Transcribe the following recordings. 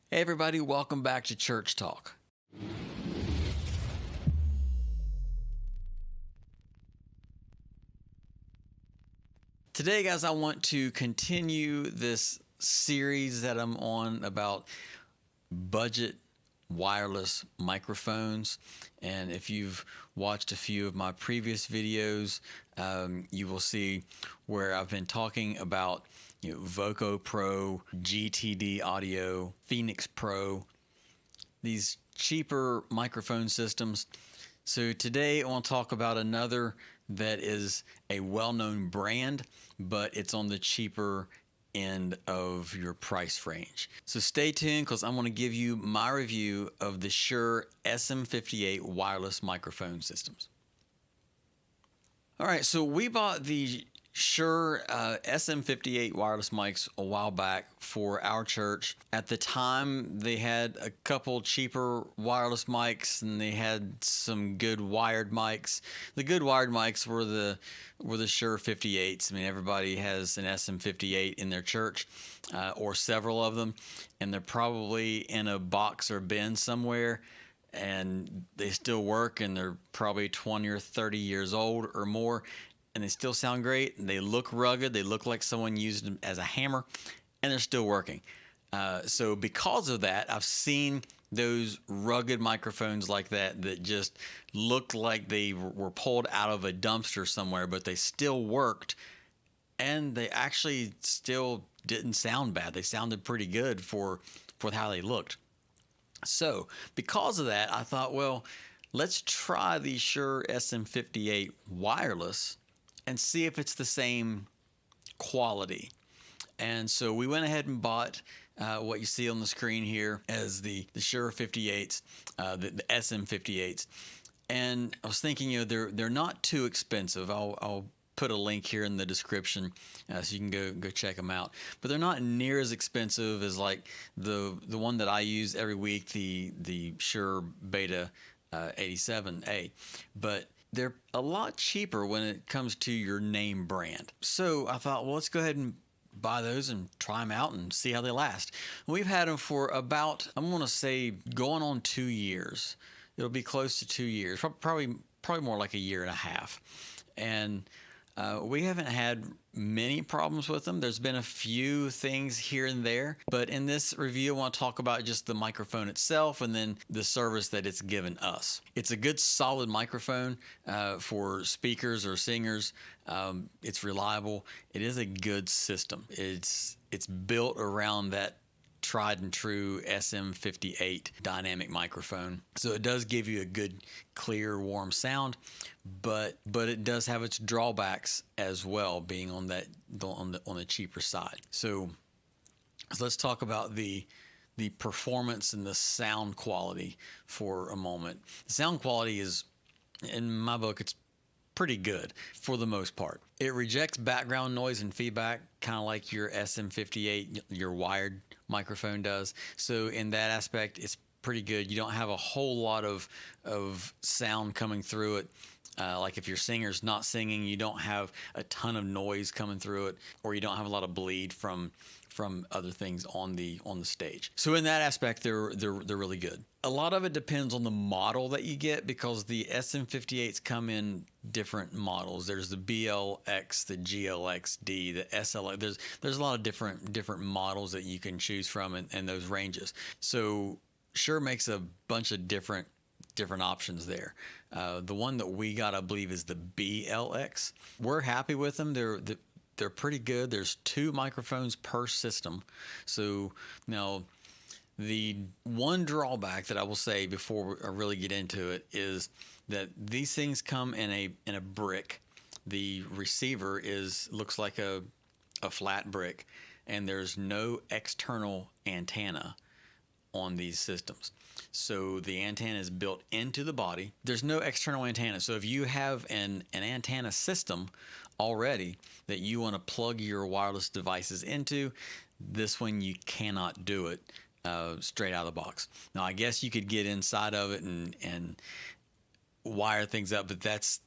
Hey everybody, welcome back to Church Talk. Today, guys, I want to continue this series that I'm on about budget wireless microphones. And if you've watched a few of my previous videos, you will see where I've been talking about Voco Pro, GTD Audio, Phoenix Pro, these cheaper microphone systems. So today I want to talk about another that is a well-known brand, but it's on the cheaper end of your price range. So stay tuned because I'm going to give you my review of the Shure SM58 wireless microphone systems. All right, so we bought the Shure SM58 wireless mics a while back for our church. At the time, they had a couple cheaper wireless mics, and they had some good wired mics. The good wired mics were the Shure 58s. I mean, everybody has an SM58 in their church, or several of them, and they're probably in a box or bin somewhere. And they still work, and they're probably 20 or 30 years old or more, and they still sound great. And they look rugged. They look like someone used them as a hammer, and they're still working. So because of that, I've seen those rugged microphones like that just looked like they were pulled out of a dumpster somewhere, but they still worked, and they actually still didn't sound bad. They sounded pretty good for how they looked. So because of that, I thought, well, let's try the Shure SM58 wireless and see if it's the same quality. And so we went ahead and bought what you see on the screen here as the Shure 58s, the SM58s. And I was thinking, they're not too expensive. I'll put a link here in the description so you can go check them out. But they're not near as expensive as like the one that I use every week, the Shure Beta 87A. But they're a lot cheaper when it comes to your name brand. So I thought, well, let's go ahead and buy those and try them out and see how they last. We've had them for about, I'm going to say, going on 2 years. It'll be close to 2 years, probably more like a year and a half. And we haven't had many problems with them. There's been a few things here and there, but in this review, I want to talk about just the microphone itself and then the service that it's given us. It's a good, solid microphone for speakers or singers. It's reliable. It is a good system. It's built around that tried and true SM58 dynamic microphone. So it does give you a good, clear, warm sound, but it does have its drawbacks as well, being on the cheaper side. So let's talk about the performance and the sound quality for a moment. The sound quality is, in my book, it's pretty good for the most part. It rejects background noise and feedback, kind of like your SM58, your wired microphone does. So in that aspect, it's pretty good. You don't have a whole lot of sound coming through it. Like if your singer's not singing, you don't have a ton of noise coming through it, or you don't have a lot of bleed from other things on the stage. So in that aspect, they're really good. A lot of it depends on the model that you get, because the SM58s come in different models. There's the BLX, the GLXD, the SLX. There's a lot of different models that you can choose from in those ranges. So Shure makes a bunch of different options there. The one that we got, I believe, is the BLX. We're happy with them. They're pretty good. There's 2 microphones per system. So now, the one drawback that I will say before I really get into it is that these things come in a brick. The receiver looks like a flat brick, and there's no external antenna on these systems. So the antenna is built into the body. There's no external antenna. So if you have an antenna system already that you want to plug your wireless devices into, this one you cannot do it straight out of the box. Now, I guess you could get inside of it and wire things up, but that's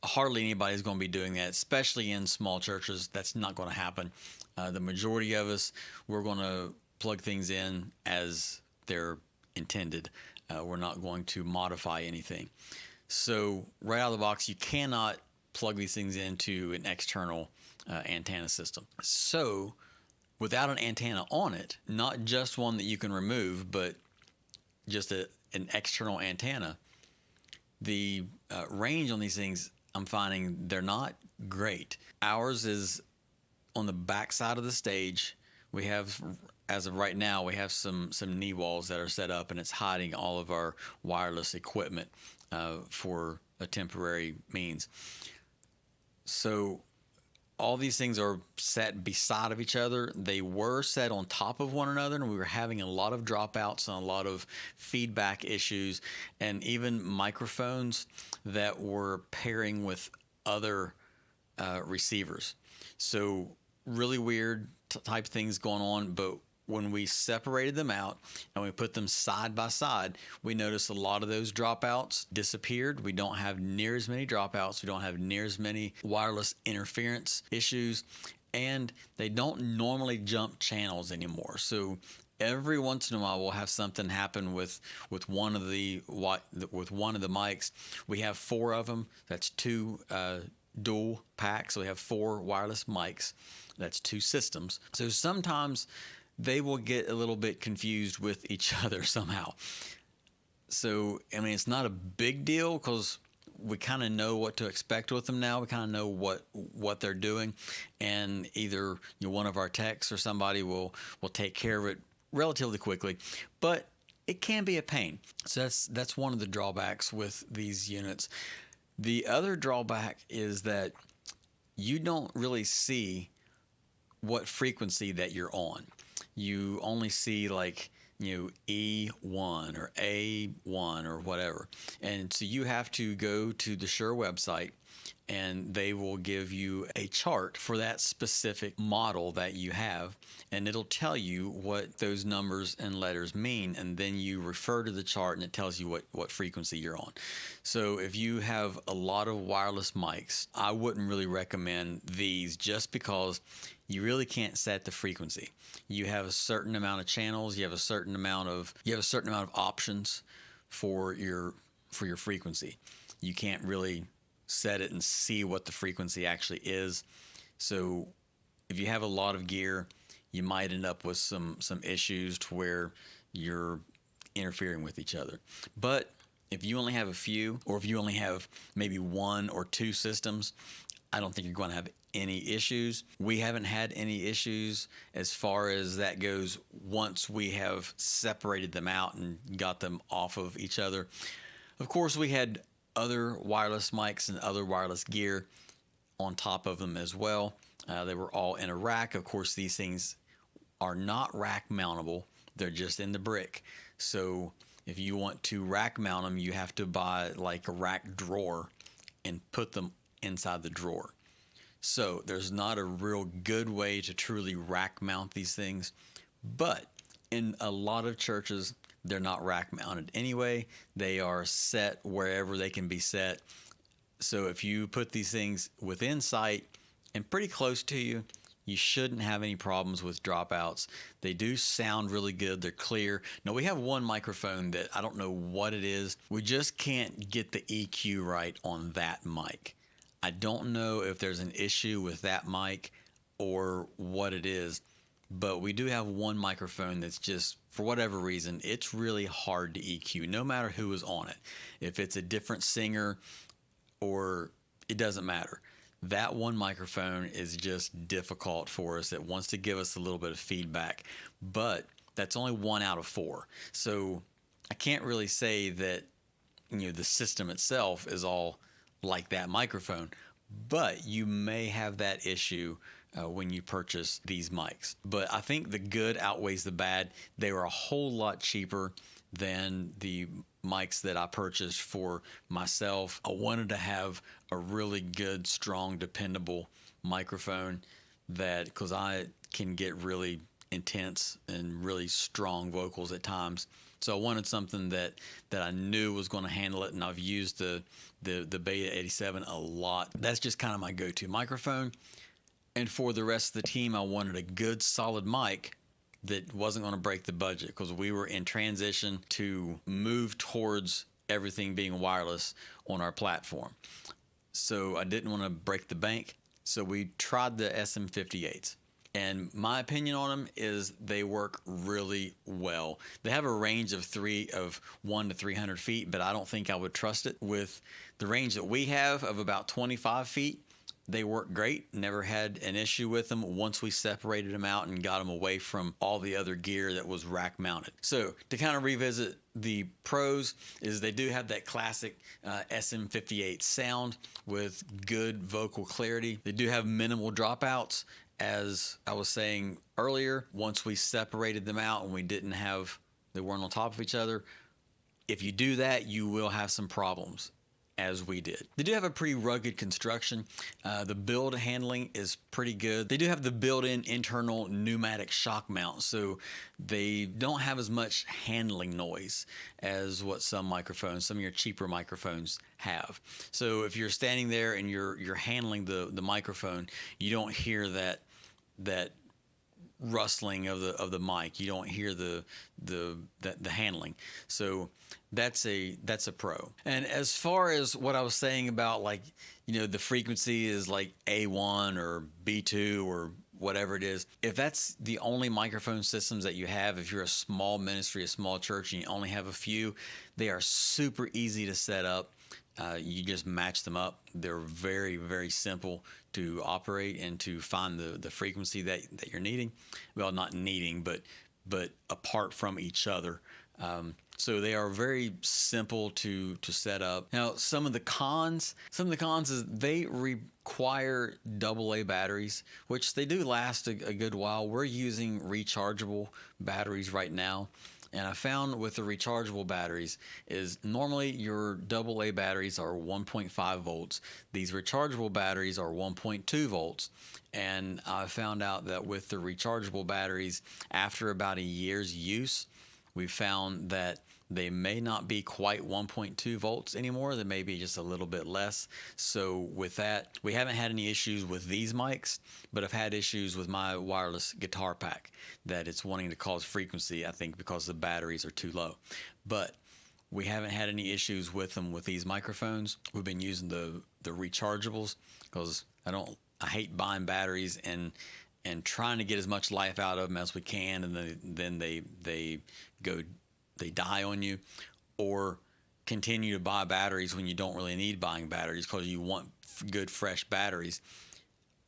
hardly anybody's going to be doing that, especially in small churches. That's not going to happen. The majority of us, we're going to plug things in as they're intended. We're not going to modify anything. So right out of the box, you cannot plug these things into an external antenna system. So without an antenna on it, not just one that you can remove, but just an external antenna, the range on these things, I'm finding they're not great. Ours is on the back side of the stage. We have, as of right now, we have some knee walls that are set up, and it's hiding all of our wireless equipment for a temporary means. So all these things are set beside of each other. They were set on top of one another, and we were having a lot of dropouts and a lot of feedback issues, and even microphones that were pairing with other receivers. So really weird type things going on. But when we separated them out and we put them side by side, we noticed a lot of those dropouts disappeared. We don't have near as many dropouts. We don't have near as many wireless interference issues, and they don't normally jump channels anymore. So every once in a while we'll have something happen with one of the mics. We have 4 of them. That's 2 dual packs. So we have 4 wireless mics. That's 2 systems. So sometimes they will get a little bit confused with each other somehow. So, I mean, it's not a big deal because we kind of know what to expect with them now. We kind of know what they're doing, and either one of our techs or somebody will take care of it relatively quickly. But it can be a pain. So that's one of the drawbacks with these units. The other drawback is that you don't really see what frequency that you're on. You only see like E1 or A1 or whatever, and so you have to go to the Shure website, and they will give you a chart for that specific model that you have, and it'll tell you what those numbers and letters mean, and then you refer to the chart and it tells you what frequency you're on. So if you have a lot of wireless mics, I wouldn't really recommend these, just because you really can't set the frequency. You have a certain amount of channels, you have a certain amount of options for your frequency. You can't really set it and see what the frequency actually is. So if you have a lot of gear, you might end up with some issues to where you're interfering with each other. But if you only have a few, or if you only have maybe 1 or 2 systems, I don't think you're going to have any issues. We haven't had any issues as far as that goes once we have separated them out and got them off of each other. Of course, we had other wireless mics and other wireless gear on top of them as well. They were all in a rack. Of course, these things are not rack mountable. They're just in the brick. So if you want to rack mount them, you have to buy like a rack drawer and put them inside the drawer. So there's not a real good way to truly rack mount these things. But in a lot of churches, they're not rack mounted anyway. They are set wherever they can be set. So if you put these things within sight and pretty close to you, you shouldn't have any problems with dropouts. They do sound really good. They're clear. Now, we have one microphone that I don't know what it is. We just can't get the EQ right on that mic. I don't know if there's an issue with that mic or what it is, but we do have one microphone that's just, for whatever reason, it's really hard to EQ, no matter who is on it. If it's a different singer or it doesn't matter. That one microphone is just difficult for us. It wants to give us a little bit of feedback, but that's only 1 out of 4. So I can't really say that the system itself is all like that microphone, but you may have that issue when you purchase these mics. But I think the good outweighs the bad. They were a whole lot cheaper than the mics that I purchased for myself. I wanted to have a really good, strong, dependable microphone because I can get really intense and really strong vocals at times. So I wanted something that I knew was going to handle it, and I've used the Beta 87 a lot. That's just kind of my go-to microphone. And for the rest of the team, I wanted a good, solid mic that wasn't going to break the budget, because we were in transition to move towards everything being wireless on our platform. So I didn't want to break the bank. So we tried the SM58s. And my opinion on them is they work really well. They have a range of 1 to 300 feet, but I don't think I would trust it. With the range that we have of about 25 feet, they work great. Never had an issue with them once we separated them out and got them away from all the other gear that was rack mounted. So to kind of revisit the pros, is they do have that classic SM58 sound with good vocal clarity. They do have minimal dropouts. As I was saying earlier, once we separated them out and they weren't on top of each other, if you do that, you will have some problems, as we did. They do have a pretty rugged construction. The build handling is pretty good. They do have the built-in internal pneumatic shock mount, so they don't have as much handling noise as what some of your cheaper microphones have. So if you're standing there and you're handling the microphone, you don't hear that rustling of the mic. You don't hear the handling. So that's a pro. And as far as what I was saying about, like, the frequency is like A1 or B2 or whatever it is, if that's the only microphone systems that you have, if you're a small ministry, a small church, and you only have a few, they are super easy to set up. You just match them up. They're very, very simple to operate and to find the frequency that you're needing. Well, not needing, but apart from each other. So they are very simple to set up. Now, some of the cons is they require AA batteries, which they do last a good while. We're using rechargeable batteries right now. And I found with the rechargeable batteries is normally your AA batteries are 1.5 volts. These rechargeable batteries are 1.2 volts. And I found out that with the rechargeable batteries, after about a year's use, we found that they may not be quite 1.2 volts anymore. They may be just a little bit less. So with that, we haven't had any issues with these mics, but I've had issues with my wireless guitar pack that it's wanting to cause frequency, I think because the batteries are too low. But we haven't had any issues with them with these microphones. We've been using the rechargeables because I hate buying batteries and trying to get as much life out of them as we can, and then they die on you, or continue to buy batteries when you don't really need buying batteries because you want good fresh batteries,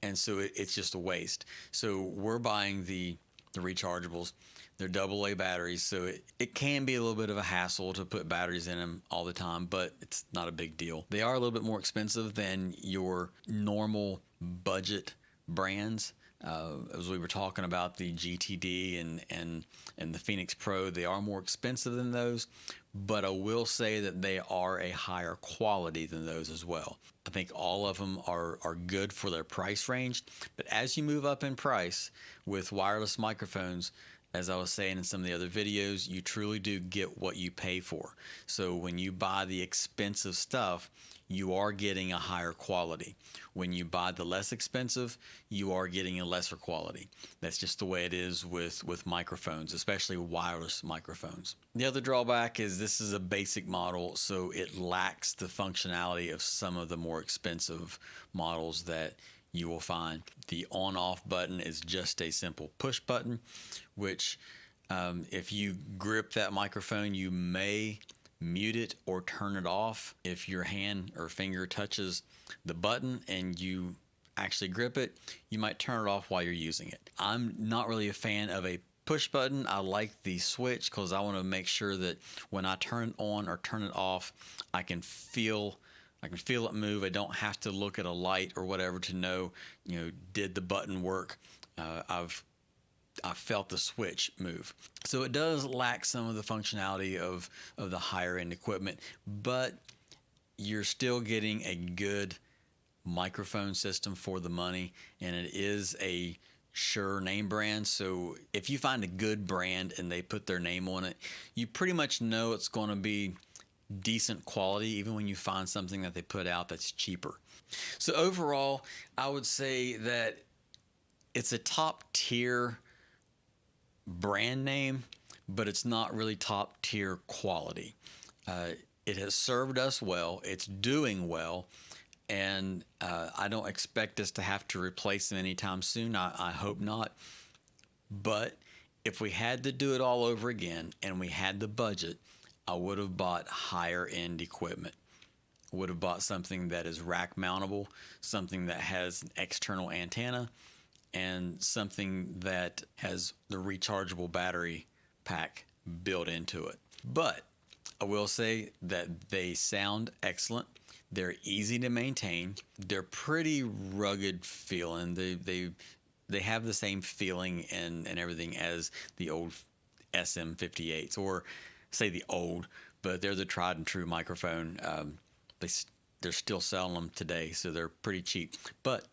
and so it's just a waste. So we're buying the rechargeables. They're AA batteries, so it can be a little bit of a hassle to put batteries in them all the time, but it's not a big deal. They are a little bit more expensive than your normal budget brands. As we were talking about the GTD and the Phoenix Pro, they are more expensive than those, but I will say that they are a higher quality than those as well. I think all of them are good for their price range, but as you move up in price with wireless microphones, as I was saying in some of the other videos, you truly do get what you pay for. So when you buy the expensive stuff, you are getting a higher quality. When you buy the less expensive, you are getting a lesser quality. That's just the way it is with microphones, especially wireless microphones. The other drawback is this is a basic model, so it lacks the functionality of some of the more expensive models that you will find. The on-off button is just a simple push button, which if you grip that microphone, you may mute it or turn it off if your hand or finger touches the button and you actually grip it. You might turn it off while you're using it. I'm not really a fan of a push button. I like the switch because I want to make sure that when I turn it on or turn it off, I can feel it move. I don't have to look at a light or whatever to know, did the button work? I felt the switch move. So it does lack some of the functionality of the higher end equipment, but you're still getting a good microphone system for the money, and it is a Shure name brand. So if you find a good brand and they put their name on it, you pretty much know it's going to be decent quality, even when you find something that they put out that's cheaper. So overall, I would say that it's a top tier brand name, but it's not really top tier quality. It has served us well. It's doing well. And I don't expect us to have to replace them anytime soon. I hope not. But if we had to do it all over again and we had the budget, I would have bought higher end equipment. Would have bought something that is rack mountable, something that has an external antenna, and something that has the rechargeable battery pack built into it. But I will say that they sound excellent. They're easy to maintain. They're pretty rugged feeling. They have the same feeling and everything as the old SM58s, or say the old, but they're the tried and true microphone. They're still selling them today, so they're pretty cheap. But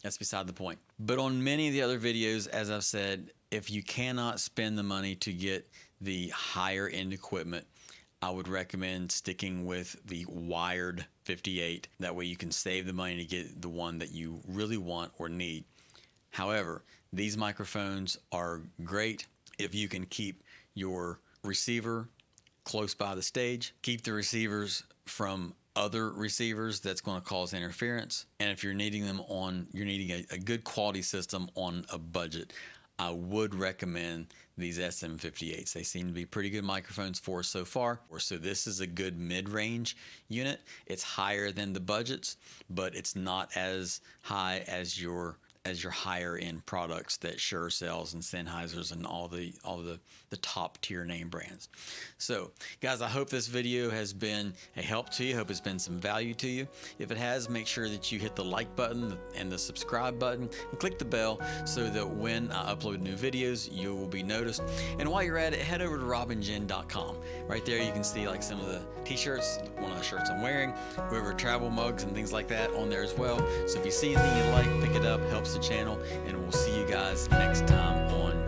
that's beside the point. But on many of the other videos, as I've said, if you cannot spend the money to get the higher end equipment, I would recommend sticking with the wired 58. That way you can save the money to get the one that you really want or need. However, these microphones are great if you can keep your receiver close by the stage, keep the receivers from other receivers that's going to cause interference, and if you're needing a good quality system on a budget, I would recommend these SM58s. They seem to be pretty good microphones for us so far. So this is a good mid-range unit. It's higher than the budgets, but it's not as high as your higher end products that Shure sells, and Sennheisers, and all the top tier name brands. So guys, I hope this video has been a help to you. I hope it's been some value to you. If it has, make sure that you hit the like button and the subscribe button and click the bell so that when I upload new videos, you will be noticed. And while you're at it, head over to robinjen.com. Right there you can see like some of the t-shirts, one of the shirts I'm wearing, whoever travel mugs and things like that on there as well. So if you see anything you like, pick it up, helps the channel, and we'll see you guys next time on